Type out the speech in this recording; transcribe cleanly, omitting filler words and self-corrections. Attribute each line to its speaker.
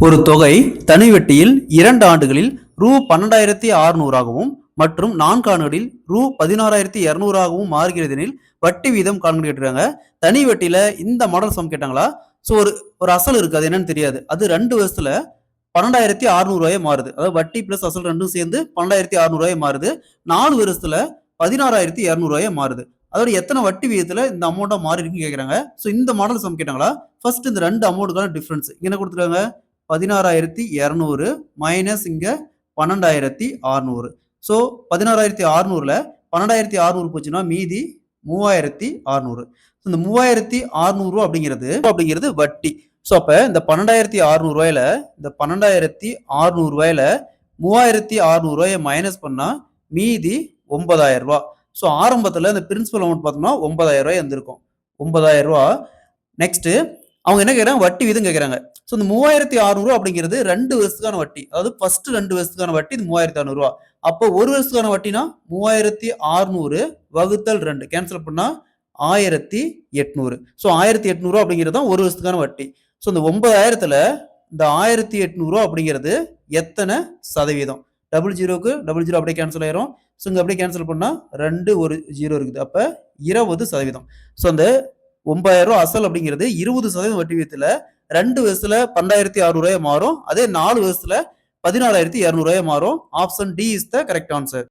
Speaker 1: ஒரு தொகை தனி வட்டியில் 2 ஆண்டுகளில் ரூ 12,600ஆகவும் மற்றும் 4 ஆண்டுகளில் ரூ 16,200ஆகவும் மாறுகிறதெனில் வட்டி வீதம் காண்க கேட்டிருக்காங்க. தனி வட்டியில இந்த மாடல் சம் கேட்டாங்களா? ஸோ ஒரு அசல் இருக்கு, அது என்னன்னு தெரியாது. அது 2 வருஷத்துல 12,600 மாறுது. அதாவது வட்டி பிளஸ் அசல் ரெண்டும் சேர்ந்து 12,600 மாறுது. 4 வருஷத்துல 16,200 மாறுது. அதோட எத்தனை வட்டி விகிதத்துல இந்த அமௌண்ட்டா மாறி இருக்குன்னு கேட்கறாங்க. ஸோ இந்த மாடல் சம் கேட்டாங்களா? ஃபர்ஸ்ட் இந்த 2 அமௌண்ட்டுக்கான டிஃபரன்ஸ் என்ன கொடுத்துருக்காங்க? 16,200 மைனஸ் இங்க 12,600. ஸோ 16,600ல 12,600 போச்சுன்னா மீதி 3,600. இந்த 3,600 அப்படிங்கிறது வட்டி. ஸோ அப்ப இந்த 12,600 இந்த 12,600 3,600 மைனஸ் பண்ணா மீதி 9,000. ஸோ ஆரம்பத்துல இந்த பிரின்சிபல் அமௌண்ட் பார்த்தோம்னா 9,000 இருந்திருக்கும். 9,000. நெக்ஸ்ட் அவங்க என்ன கேட்கறாங்க? வட்டி வீதம் கேட்கறாங்க. ஸோ இந்த 3,600 அப்படிங்கிறது 2 வருஷத்துக்கான வட்டி. அதாவது ஃபர்ஸ்ட் 2 வருஷத்துக்கான வட்டி இது 3,600. அப்போ ஒரு வருஷத்துக்கான வட்டினா 3,600 வகுத்தல் 2 கேன்சல் பண்ணா 1,800. ஸோ 1,800 அப்படிங்கிறது தான் ஒரு வருஷத்துக்கான வட்டி. ஸோ இந்த 9,000த்துல இந்த 1,800 அப்படிங்கிறது எத்தனை சதவீதம்? டபுள் ஜீரோக்கு டபுள் ஜீரோ அப்படியே கேன்சல் ஆயிரும். ஸோ இங்க அப்படியே கேன்சல் பண்ணா 2 ஒரு ஜீரோ இருக்குது. அப்ப 20%. ஸோ அந்த 9,000 அசல் அப்படிங்கிறது 20% வட்டி வீதத்துல 2 வருஷத்துல 12,600 மாறும். அதே 4 வருஷத்துல 16,200 மாறும். Option D is the correct answer.